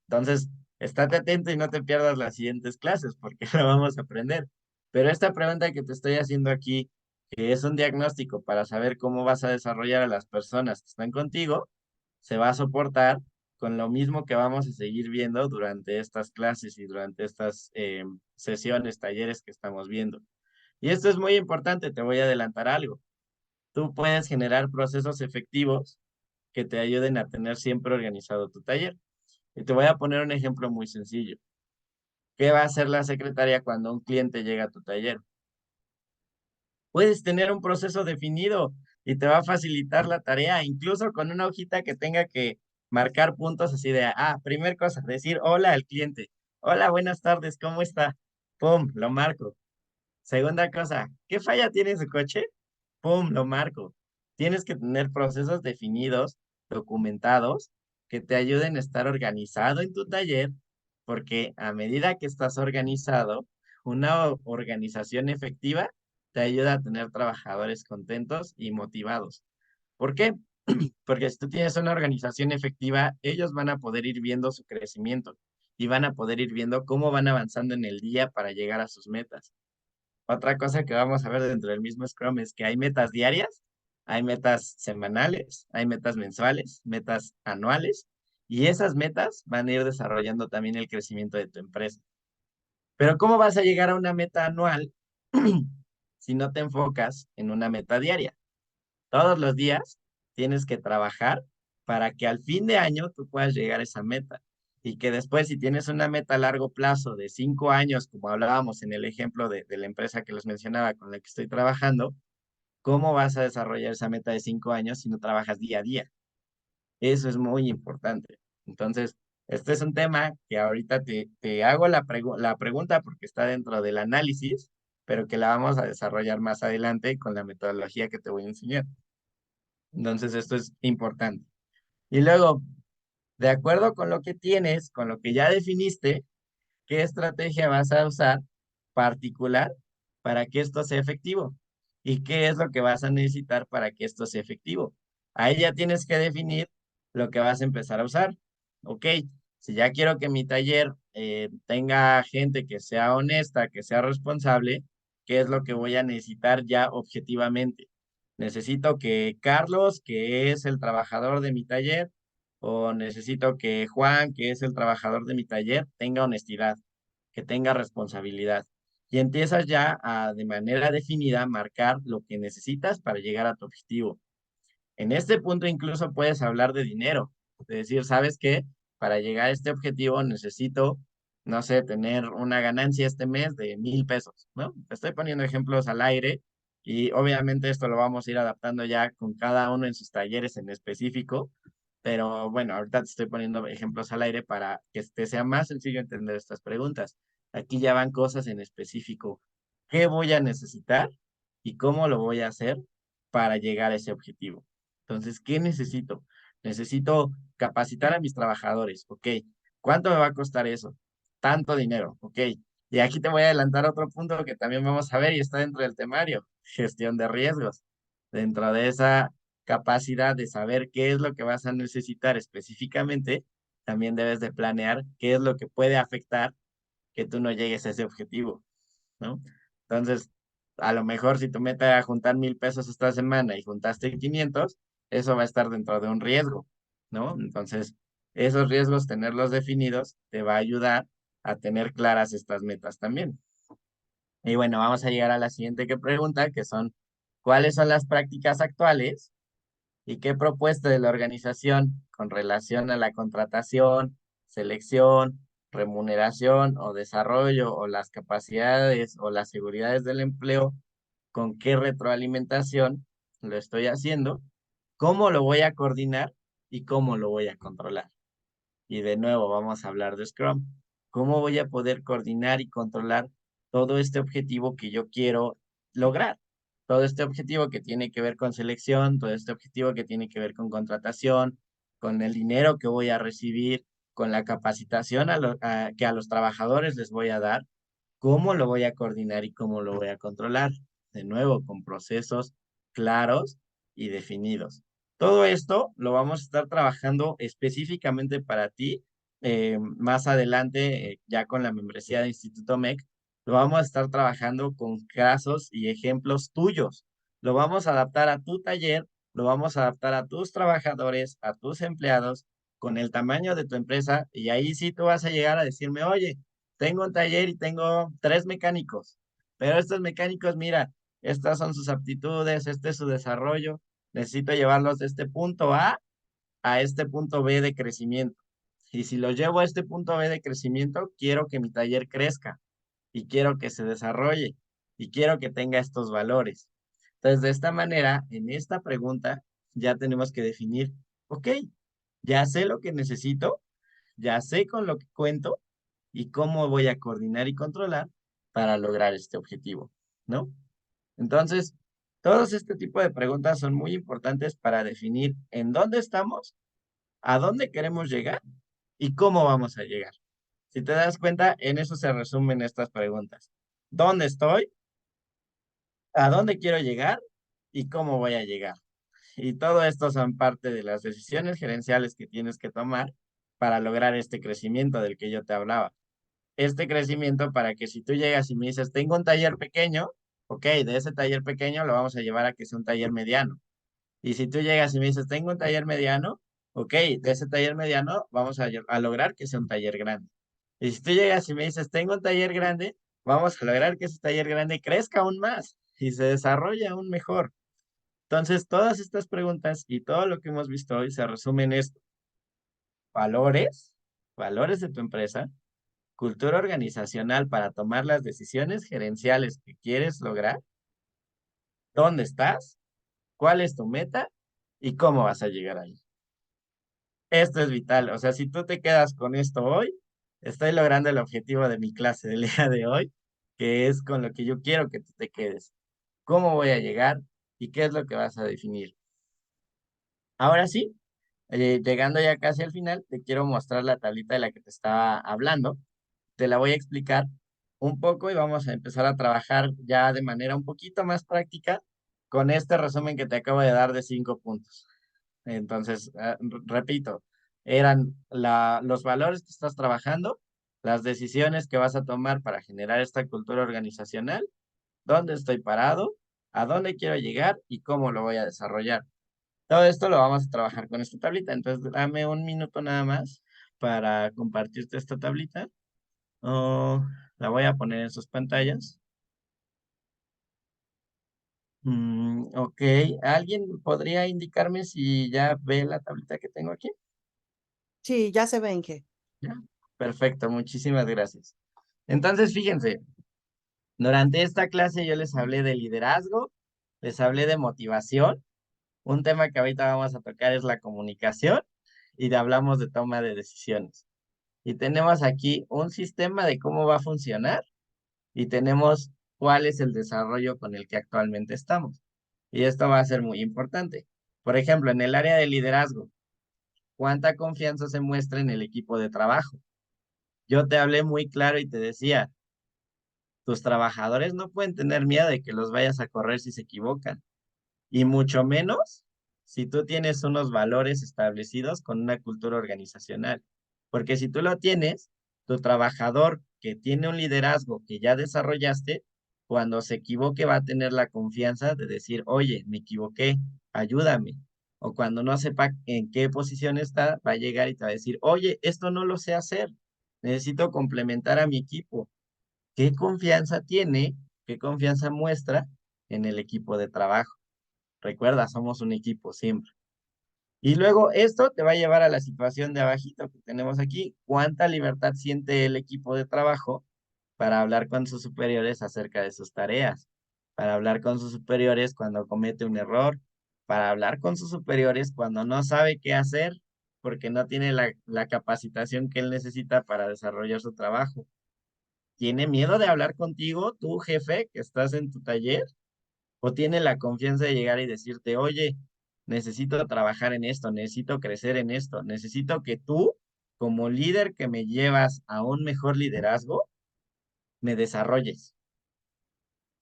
Entonces, estate atento y no te pierdas las siguientes clases porque lo vamos a aprender. Pero esta pregunta que te estoy haciendo aquí, que es un diagnóstico para saber cómo vas a desarrollar a las personas que están contigo, se va a soportar con lo mismo que vamos a seguir viendo durante estas clases y durante estas sesiones, talleres que estamos viendo. Y esto es muy importante, te voy a adelantar algo. Tú puedes generar procesos efectivos que te ayuden a tener siempre organizado tu taller. Y te voy a poner un ejemplo muy sencillo. ¿Qué va a hacer la secretaria cuando un cliente llega a tu taller? Puedes tener un proceso definido y te va a facilitar la tarea, incluso con una hojita que tenga que marcar puntos así de, primer cosa, decir hola al cliente. Hola, buenas tardes, ¿cómo está? Pum, lo marco. Segunda cosa, ¿qué falla tiene su coche? ¡Pum! Lo marco. Tienes que tener procesos definidos, documentados, que te ayuden a estar organizado en tu taller, porque a medida que estás organizado, una organización efectiva te ayuda a tener trabajadores contentos y motivados. ¿Por qué? Porque si tú tienes una organización efectiva, ellos van a poder ir viendo su crecimiento y van a poder ir viendo cómo van avanzando en el día para llegar a sus metas. Otra cosa que vamos a ver dentro del mismo Scrum es que hay metas diarias, hay metas semanales, hay metas mensuales, metas anuales, y esas metas van a ir desarrollando también el crecimiento de tu empresa. Pero ¿cómo vas a llegar a una meta anual si no te enfocas en una meta diaria? Todos los días tienes que trabajar para que al fin de año tú puedas llegar a esa meta. Y que después, si tienes una meta a largo plazo de 5 años, como hablábamos en el ejemplo de la empresa que les mencionaba con la que estoy trabajando, ¿cómo vas a desarrollar esa meta de 5 años si no trabajas día a día? Eso es muy importante. Entonces, este es un tema que ahorita te hago la pregunta porque está dentro del análisis, pero que la vamos a desarrollar más adelante con la metodología que te voy a enseñar. Entonces, esto es importante. Y luego, de acuerdo con lo que tienes, con lo que ya definiste, ¿qué estrategia vas a usar particular para que esto sea efectivo? y qué es lo que vas a necesitar para que esto sea efectivo. Ahí ya tienes que definir lo que vas a empezar a usar. Ok, si ya quiero que mi taller tenga gente que sea honesta, que sea responsable, ¿qué es lo que voy a necesitar ya objetivamente? Necesito que Carlos, que es el trabajador de mi taller, o necesito que Juan, que es el trabajador de mi taller, tenga honestidad, que tenga responsabilidad. Y empiezas ya a, de manera definida, marcar lo que necesitas para llegar a tu objetivo. En este punto incluso puedes hablar de dinero, de decir, ¿sabes qué? Para llegar a este objetivo necesito, no sé, tener una ganancia este mes de 1,000 pesos, ¿no? Estoy poniendo ejemplos al aire y obviamente esto lo vamos a ir adaptando ya con cada uno en sus talleres en específico, pero bueno, ahorita te estoy poniendo ejemplos al aire para que te sea más sencillo entender estas preguntas. Aquí ya van cosas en específico. ¿Qué voy a necesitar y cómo lo voy a hacer para llegar a ese objetivo? Entonces, ¿qué necesito? Necesito capacitar a mis trabajadores, ¿ok? ¿Cuánto me va a costar eso? Tanto dinero, ¿ok? Y aquí te voy a adelantar otro punto que también vamos a ver y está dentro del temario, gestión de riesgos. Dentro de esa capacidad de saber qué es lo que vas a necesitar específicamente, también debes de planear qué es lo que puede afectar que tú no llegues a ese objetivo, ¿no? Entonces, a lo mejor si tú metes a juntar 1,000 pesos esta semana y juntaste 500, eso va a estar dentro de un riesgo, ¿no? Entonces, esos riesgos, tenerlos definidos, te va a ayudar a tener claras estas metas también. Y bueno, vamos a llegar a la siguiente pregunta, que son, ¿cuáles son las prácticas actuales y qué propuesta de la organización con relación a la contratación, selección, remuneración o desarrollo o las capacidades o las seguridades del empleo, con qué retroalimentación lo estoy haciendo, cómo lo voy a coordinar y cómo lo voy a controlar? Y de nuevo vamos a hablar de Scrum. ¿Cómo voy a poder coordinar y controlar todo este objetivo que yo quiero lograr? Todo este objetivo que tiene que ver con selección, todo este objetivo que tiene que ver con contratación, con el dinero que voy a recibir, con la capacitación que a los trabajadores les voy a dar. ¿Cómo lo voy a coordinar y cómo lo voy a controlar? De nuevo, con procesos claros y definidos. Todo esto lo vamos a estar trabajando específicamente para ti más adelante, ya con la membresía de Instituto MEC. Lo vamos a estar trabajando con casos y ejemplos tuyos. Lo vamos a adaptar a tu taller, lo vamos a adaptar a tus trabajadores, a tus empleados, con el tamaño de tu empresa. Y ahí sí tú vas a llegar a decirme, oye, tengo un taller y tengo 3 mecánicos, pero estos mecánicos, mira, estas son sus aptitudes, este es su desarrollo. Necesito llevarlos de este punto a este punto B de crecimiento. Y si los llevo a este punto B de crecimiento, quiero que mi taller crezca y quiero que se desarrolle y quiero que tenga estos valores. Entonces, de esta manera, en esta pregunta, ya tenemos que definir, ok, ya sé lo que necesito, ya sé con lo que cuento y cómo voy a coordinar y controlar para lograr este objetivo, ¿no? Entonces, todos este tipo de preguntas son muy importantes para definir en dónde estamos, a dónde queremos llegar y cómo vamos a llegar. Si te das cuenta, en eso se resumen estas preguntas. ¿Dónde estoy? ¿A dónde quiero llegar? ¿Y cómo voy a llegar? Y todo esto son parte de las decisiones gerenciales que tienes que tomar para lograr este crecimiento del que yo te hablaba. Este crecimiento para que si tú llegas y me dices, tengo un taller pequeño, ok, de ese taller pequeño lo vamos a llevar a que sea un taller mediano. Y si tú llegas y me dices, tengo un taller mediano, ok, de ese taller mediano vamos a lograr que sea un taller grande. Y si tú llegas y me dices, tengo un taller grande, vamos a lograr que ese taller grande crezca aún más y se desarrolle aún mejor. Entonces, todas estas preguntas y todo lo que hemos visto hoy se resumen en esto. Valores, valores de tu empresa, cultura organizacional para tomar las decisiones gerenciales que quieres lograr, dónde estás, cuál es tu meta y cómo vas a llegar ahí. Esto es vital. O sea, si tú te quedas con esto hoy, estoy logrando el objetivo de mi clase del día de hoy, que es con lo que yo quiero que tú te quedes. ¿Cómo voy a llegar y qué es lo que vas a definir? Ahora sí, llegando ya casi al final, te quiero mostrar la tablita de la que te estaba hablando. Te la voy a explicar un poco y vamos a empezar a trabajar ya de manera un poquito más práctica con este resumen que te acabo de dar de 5 puntos. Entonces, repito, eran los valores que estás trabajando, las decisiones que vas a tomar para generar esta cultura organizacional, dónde estoy parado, a dónde quiero llegar y cómo lo voy a desarrollar. Todo esto lo vamos a trabajar con esta tablita. Entonces, dame un minuto nada más para compartirte esta tablita. Oh, la voy a poner en sus pantallas. Ok, ¿alguien podría indicarme si ya ve la tablita que tengo aquí? Sí, ya se ven que. Ya. Perfecto, muchísimas gracias. Entonces, fíjense, durante esta clase yo les hablé de liderazgo, les hablé de motivación. Un tema que ahorita vamos a tocar es la comunicación y hablamos de toma de decisiones. Y tenemos aquí un sistema de cómo va a funcionar y tenemos cuál es el desarrollo con el que actualmente estamos. Y esto va a ser muy importante. Por ejemplo, en el área de liderazgo, ¿cuánta confianza se muestra en el equipo de trabajo? Yo te hablé muy claro y te decía, tus trabajadores no pueden tener miedo de que los vayas a correr si se equivocan, y mucho menos si tú tienes unos valores establecidos con una cultura organizacional. Porque si tú lo tienes, tu trabajador que tiene un liderazgo que ya desarrollaste, cuando se equivoque va a tener la confianza de decir, oye, me equivoqué, ayúdame. O cuando no sepa en qué posición está, va a llegar y te va a decir, oye, esto no lo sé hacer, necesito complementar a mi equipo. ¿Qué confianza tiene? ¿Qué confianza muestra en el equipo de trabajo? Recuerda, somos un equipo siempre. Y luego esto te va a llevar a la situación de abajito que tenemos aquí. ¿Cuánta libertad siente el equipo de trabajo para hablar con sus superiores acerca de sus tareas? Para hablar con sus superiores cuando comete un error, para hablar con sus superiores cuando no sabe qué hacer porque no tiene la capacitación que él necesita para desarrollar su trabajo. ¿Tiene miedo de hablar contigo, tu jefe, que estás en tu taller? ¿O tiene la confianza de llegar y decirte, oye, necesito trabajar en esto, necesito crecer en esto, necesito que tú, como líder que me llevas a un mejor liderazgo, me desarrolles,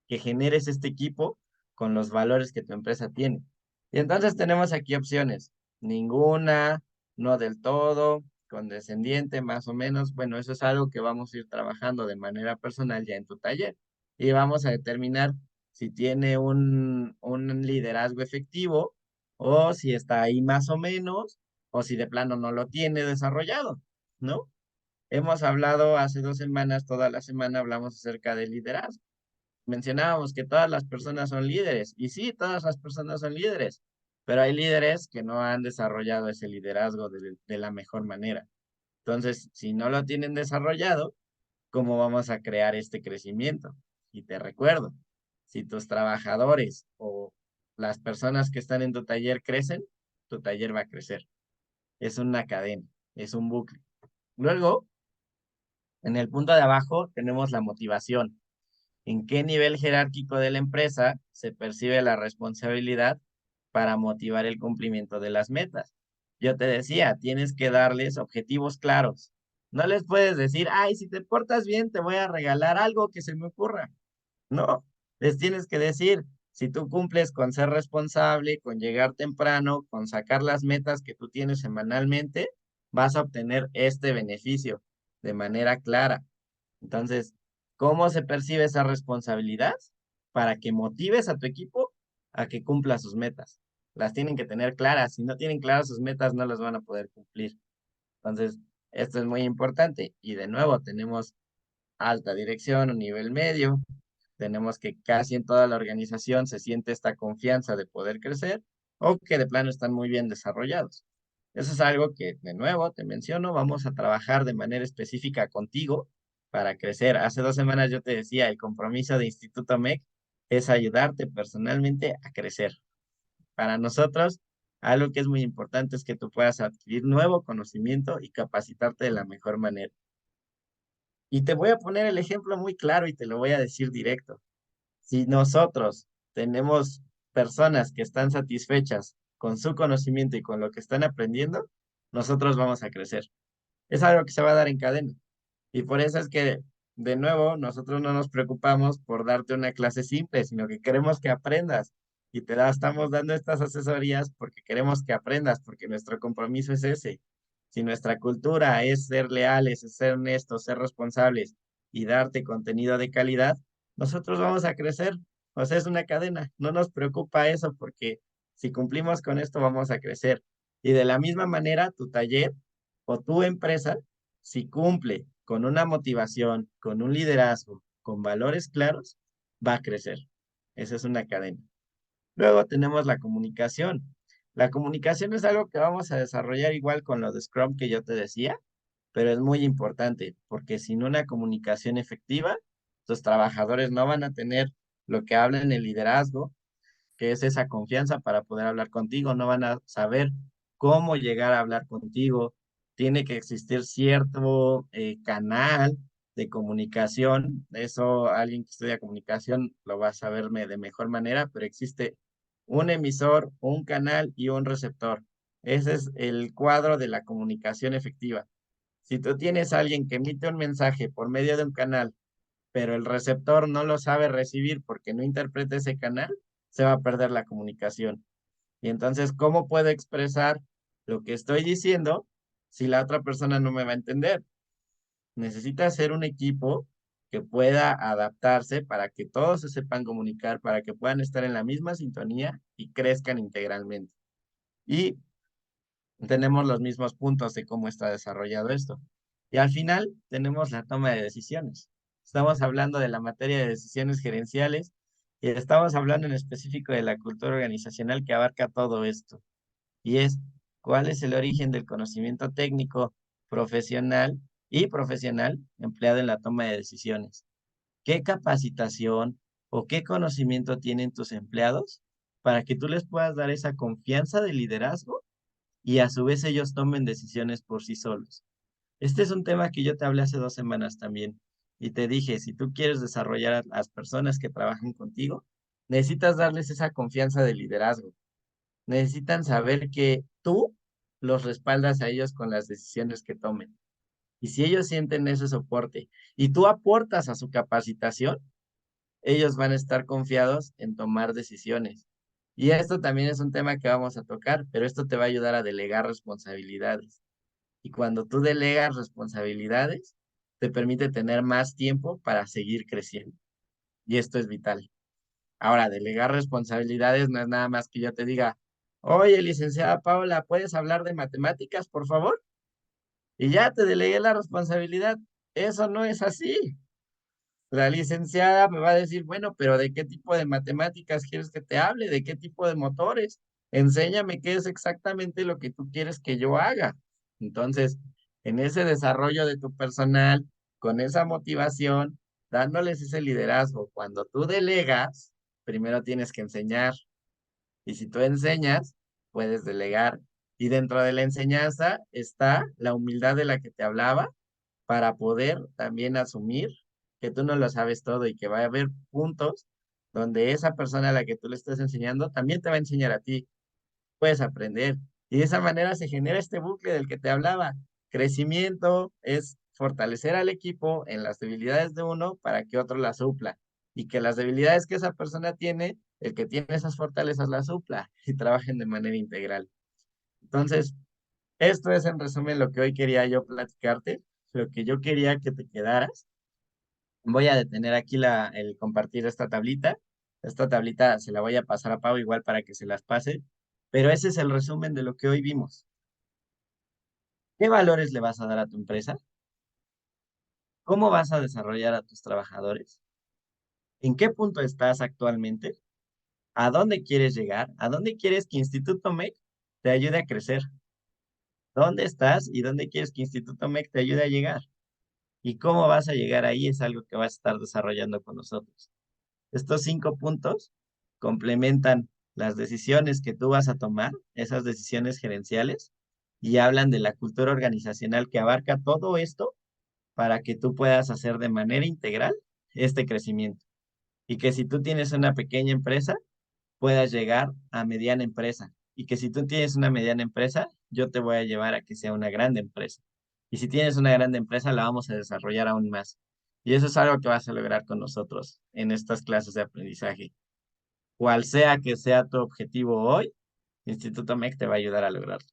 que generes este equipo con los valores que tu empresa tiene? Y entonces tenemos aquí opciones, ninguna, no del todo, condescendiente, más o menos. Bueno, eso es algo que vamos a ir trabajando de manera personal ya en tu taller. Y vamos a determinar si tiene un liderazgo efectivo o si está ahí más o menos o si de plano no lo tiene desarrollado, ¿no? Hemos hablado hace 2 semanas, toda la semana hablamos acerca del liderazgo. Mencionábamos que todas las personas son líderes, y sí, todas las personas son líderes, pero hay líderes que no han desarrollado ese liderazgo de la mejor manera. Entonces, si no lo tienen desarrollado, ¿cómo vamos a crear este crecimiento? Y te recuerdo, si tus trabajadores o las personas que están en tu taller crecen, tu taller va a crecer. Es una cadena, es un bucle. Luego, en el punto de abajo tenemos la motivación. ¿En qué nivel jerárquico de la empresa se percibe la responsabilidad para motivar el cumplimiento de las metas? Yo te decía, tienes que darles objetivos claros. No les puedes decir, ay, si te portas bien, te voy a regalar algo que se me ocurra. No, les tienes que decir, si tú cumples con ser responsable, con llegar temprano, con sacar las metas que tú tienes semanalmente, vas a obtener este beneficio de manera clara. Entonces, ¿cómo se percibe esa responsabilidad? Para que motives a tu equipo a que cumpla sus metas. Las tienen que tener claras. Si no tienen claras sus metas, no las van a poder cumplir. Entonces, esto es muy importante. Y de nuevo, tenemos alta dirección, un nivel medio. Tenemos que casi en toda la organización se siente esta confianza de poder crecer o que de plano están muy bien desarrollados. Eso es algo que, de nuevo, te menciono, vamos a trabajar de manera específica contigo para crecer. Hace 2 semanas yo te decía, el compromiso de Instituto MEC es ayudarte personalmente a crecer. Para nosotros, algo que es muy importante es que tú puedas adquirir nuevo conocimiento y capacitarte de la mejor manera. Y te voy a poner el ejemplo muy claro y te lo voy a decir directo. Si nosotros tenemos personas que están satisfechas con su conocimiento y con lo que están aprendiendo, nosotros vamos a crecer. Es algo que se va a dar en cadena. Y por eso es que, de nuevo, nosotros no nos preocupamos por darte una clase simple, sino que queremos que aprendas. Y estamos dando estas asesorías porque queremos que aprendas, porque nuestro compromiso es ese. Si nuestra cultura es ser leales, es ser honestos, ser responsables y darte contenido de calidad, nosotros vamos a crecer. O sea, es una cadena. No nos preocupa eso porque si cumplimos con esto vamos a crecer. Y de la misma manera, tu taller o tu empresa, si cumple con una motivación, con un liderazgo, con valores claros, va a crecer. Esa es una cadena. Luego tenemos la comunicación. La comunicación es algo que vamos a desarrollar igual con lo de Scrum que yo te decía, pero es muy importante porque sin una comunicación efectiva, tus trabajadores no van a tener lo que habla en el liderazgo, que es esa confianza para poder hablar contigo, no van a saber cómo llegar a hablar contigo. Tiene que existir cierto canal de comunicación. Eso alguien que estudia comunicación lo va a saberme de mejor manera, pero existe un emisor, un canal y un receptor. Ese es el cuadro de la comunicación efectiva. Si tú tienes a alguien que emite un mensaje por medio de un canal, pero el receptor no lo sabe recibir porque no interpreta ese canal, se va a perder la comunicación. Y entonces, ¿cómo puedo expresar lo que estoy diciendo si la otra persona no me va a entender? Necesita ser un equipo que pueda adaptarse para que todos se sepan comunicar, para que puedan estar en la misma sintonía y crezcan integralmente. Y tenemos los mismos puntos de cómo está desarrollado esto. Y al final tenemos la toma de decisiones. Estamos hablando de la materia de decisiones gerenciales y estamos hablando en específico de la cultura organizacional que abarca todo esto. Y es cuál es el origen del conocimiento técnico, profesional y profesional empleado en la toma de decisiones. ¿Qué capacitación o qué conocimiento tienen tus empleados para que tú les puedas dar esa confianza de liderazgo y a su vez ellos tomen decisiones por sí solos? Este es un tema que yo te hablé hace 2 semanas también y te dije, si tú quieres desarrollar a las personas que trabajan contigo, necesitas darles esa confianza de liderazgo. Necesitan saber que tú los respaldas a ellos con las decisiones que tomen. Y si ellos sienten ese soporte y tú aportas a su capacitación, ellos van a estar confiados en tomar decisiones. Y esto también es un tema que vamos a tocar, pero esto te va a ayudar a delegar responsabilidades. Y cuando tú delegas responsabilidades, te permite tener más tiempo para seguir creciendo. Y esto es vital. Ahora, delegar responsabilidades no es nada más que yo te diga, oye, licenciada Paula, ¿puedes hablar de matemáticas, por favor? Y ya te delegué la responsabilidad. Eso no es así. La licenciada me va a decir, bueno, pero ¿de qué tipo de matemáticas quieres que te hable? ¿De qué tipo de motores? Enséñame qué es exactamente lo que tú quieres que yo haga. Entonces, en ese desarrollo de tu personal, con esa motivación, dándoles ese liderazgo, cuando tú delegas, primero tienes que enseñar. Y si tú enseñas, puedes delegar. Y dentro de la enseñanza está la humildad de la que te hablaba para poder también asumir que tú no lo sabes todo y que va a haber puntos donde esa persona a la que tú le estás enseñando también te va a enseñar a ti. Puedes aprender. Y de esa manera se genera este bucle del que te hablaba. Crecimiento es fortalecer al equipo en las debilidades de uno para que otro las supla. Y que las debilidades que esa persona tiene, el que tiene esas fortalezas las supla y trabajen de manera integral. Entonces, esto es en resumen lo que hoy quería yo platicarte, lo que yo quería que te quedaras. Voy a detener aquí el compartir esta tablita. Esta tablita se la voy a pasar a Pau igual para que se las pase. Pero ese es el resumen de lo que hoy vimos. ¿Qué valores le vas a dar a tu empresa? ¿Cómo vas a desarrollar a tus trabajadores? ¿En qué punto estás actualmente? ¿A dónde quieres llegar? ¿A dónde quieres que Instituto MEC te ayude a crecer? ¿Dónde estás y dónde quieres que Instituto MEC te ayude a llegar? ¿Y cómo vas a llegar ahí? Es algo que vas a estar desarrollando con nosotros. Estos 5 puntos complementan las decisiones que tú vas a tomar, esas decisiones gerenciales, y hablan de la cultura organizacional que abarca todo esto para que tú puedas hacer de manera integral este crecimiento. Y que si tú tienes una pequeña empresa, puedas llegar a mediana empresa. Y que si tú tienes una mediana empresa, yo te voy a llevar a que sea una grande empresa. Y si tienes una grande empresa, la vamos a desarrollar aún más. Y eso es algo que vas a lograr con nosotros en estas clases de aprendizaje. cual sea que sea tu objetivo hoy, Instituto MEC te va a ayudar a lograrlo.